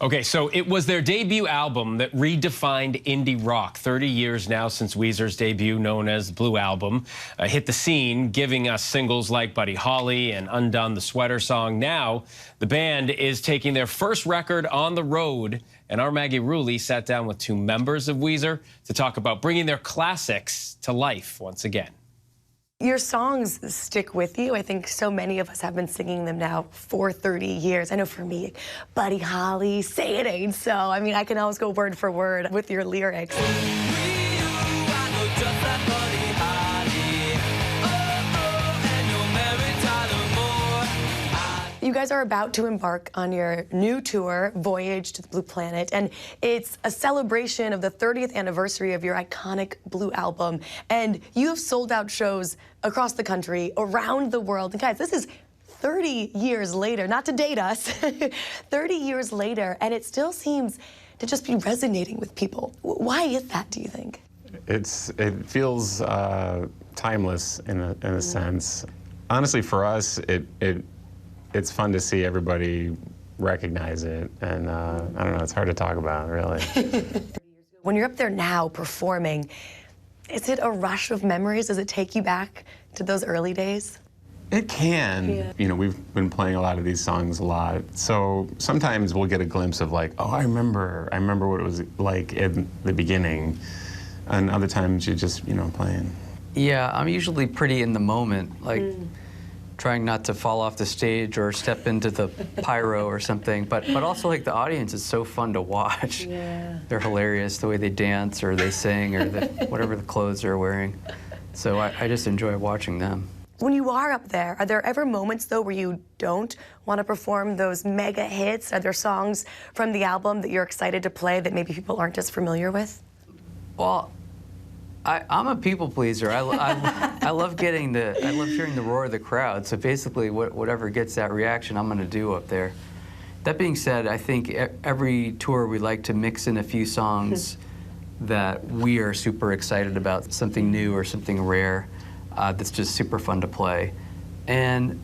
Okay, so it was their debut album that redefined indie rock. 30 years now since Weezer's debut, known as Blue Album, hit the scene, giving us singles like Buddy Holly and Undone the Sweater Song. Now, the band is taking their first record on the road, and our Maggie Rulli sat down with two members of Weezer to talk about bringing their classics to life once again. Your songs stick with you. I think so many of us have been singing them now for 30 years. I know for me, Buddy Holly, Say It Ain't So. I mean, I can always go word for word with your lyrics. You guys are about to embark on your new tour, Voyage to the Blue Planet, and it's a celebration of the 30th anniversary of your iconic Blue Album. And you have sold out shows across the country, around the world. And guys, this is 30 years later, not to date us, 30 years later, and it still seems to just be resonating with people. Why is that, do you think? It feels timeless in a sense. Honestly, for us, it's fun to see everybody recognize it, and I don't know, it's hard to talk about, really. When you're up there now performing, is it a rush of memories? Does it take you back to those early days? It can. Yeah. You know, we've been playing a lot of these songs a lot, so sometimes we'll get a glimpse of like, oh, I remember what it was like in the beginning, and other times you're just, you know, playing. Yeah, I'm usually pretty in the moment, like trying not to fall off the stage or step into the pyro or something, but also like the audience is so fun to watch. Yeah. They're hilarious, the way they dance or they sing or whatever the clothes they're wearing. So I just enjoy watching them. When you are up there, are there ever moments though where you don't want to perform those mega hits? Are there songs from the album that you're excited to play that maybe people aren't as familiar with? Well, I'm a people pleaser. I love hearing the roar of the crowd. So basically, whatever gets that reaction, I'm going to do up there. That being said, I think every tour we like to mix in a few songs that we are super excited about, something new or something rare that's just super fun to play. And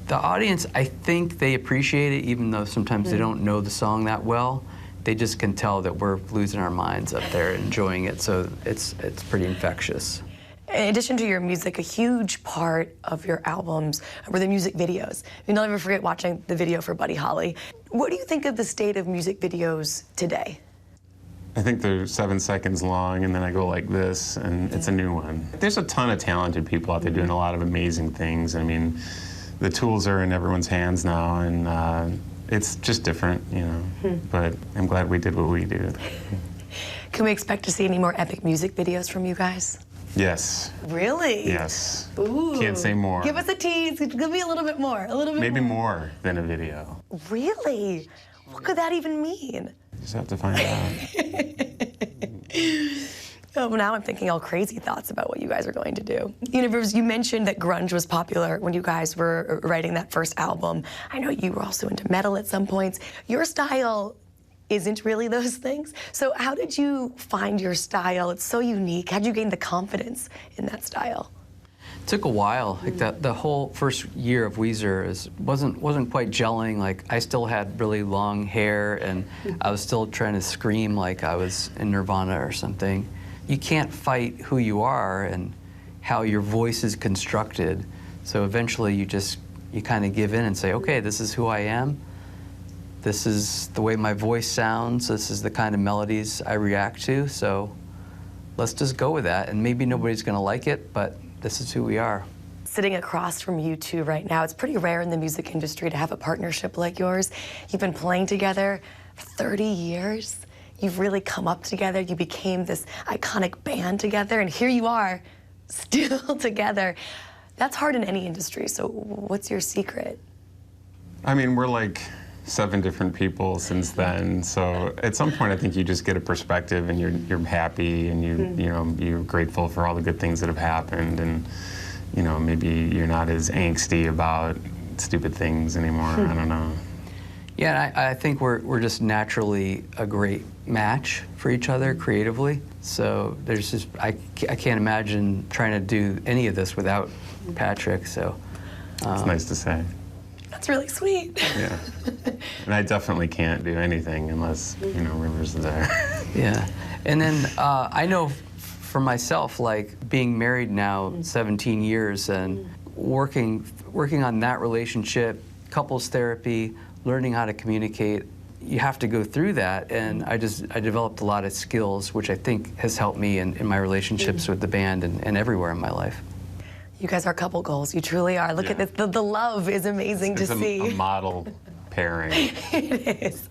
the audience, I think they appreciate it, even though sometimes they don't know the song that well. They just can tell that we're losing our minds up there enjoying it, so it's pretty infectious. In addition to your music, a huge part of your albums were the music videos. I mean, I'll never forget watching the video for Buddy Holly. What do you think of the state of music videos today? I think they're 7 seconds long, and then I go like this, and it's a new one. There's a ton of talented people out there doing a lot of amazing things. I mean, the tools are in everyone's hands now, and it's just different, you know, but I'm glad we did what we did. Can we expect to see any more epic music videos from you guys? Yes. Really? Yes. Ooh. Can't say more. Give us a tease. Give me a little bit more. Maybe more than a video. Really? What could that even mean? Just have to find out. Oh, now I'm thinking all crazy thoughts about what you guys are going to do. You mentioned that grunge was popular when you guys were writing that first album. I know you were also into metal at some points. Your style isn't really those things. So how did you find your style? It's so unique. How'd you gain the confidence in that style? It took a while. Like the whole first year of Weezer wasn't quite gelling. Like I still had really long hair, and I was still trying to scream like I was in Nirvana or something. You can't fight who you are and how your voice is constructed. So eventually you kind of give in and say, okay, this is who I am. This is the way my voice sounds. This is the kind of melodies I react to. So let's just go with that. And maybe nobody's going to like it, but this is who we are. Sitting across from you two right now, it's pretty rare in the music industry to have a partnership like yours. You've been playing together for 30 years. You've really come up together. You became this iconic band together, and here you are, still together. That's hard in any industry, so what's your secret? I mean, we're like 7 different people since then, so at some point I think you just get a perspective and you're happy and you're grateful for all the good things that have happened, and you know, maybe you're not as angsty about stupid things anymore. I don't know. Yeah, I think we're just naturally a great match for each other creatively. So there's just I can't imagine trying to do any of this without Patrick. So it's nice to say. That's really sweet. Yeah. And I definitely can't do anything unless, you know, Rivers is there. Yeah. And then I know for myself, like being married now 17 years and working on that relationship, couples therapy, learning how to communicate, you have to go through that. And I developed a lot of skills, which I think has helped me in my relationships with the band and everywhere in my life. You guys are couple goals. You truly are. Look at this. The love is amazing to see. It's a model pairing. It is.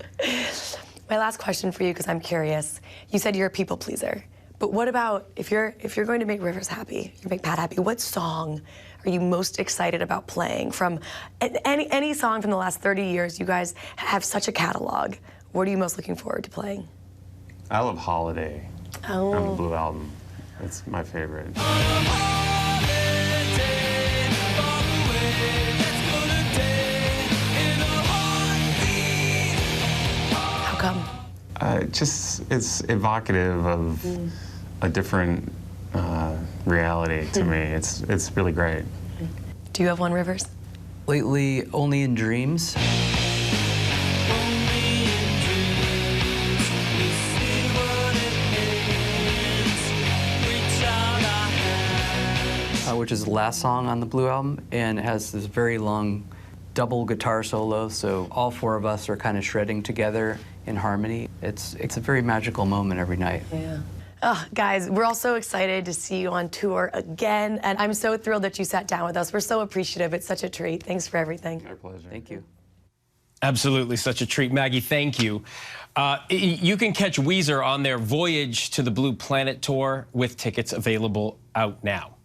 My last question for you, because I'm curious. You said you're a people pleaser, but what about if you're going to make Rivers happy, you make Pat happy? What song are you most excited about playing from any song from the last 30 years? You guys have such a catalog. What are you most looking forward to playing? I love Holiday on the Oh, Blue Album. It's my favorite. how come? It's evocative of a different reality to me. It's really great. Do you have one, Rivers? Lately, Only in Dreams. Which is the last song on the Blue Album, and it has this very long double guitar solo, so all four of us are kind of shredding together in harmony. It's a very magical moment every night. Yeah. Oh, guys, we're all so excited to see you on tour again, and I'm so thrilled that you sat down with us. We're so appreciative. It's such a treat. Thanks for everything. My pleasure. Thank you. Absolutely, such a treat. Maggie, thank you. You can catch Weezer on their Voyage to the Blue Planet tour with tickets available out now.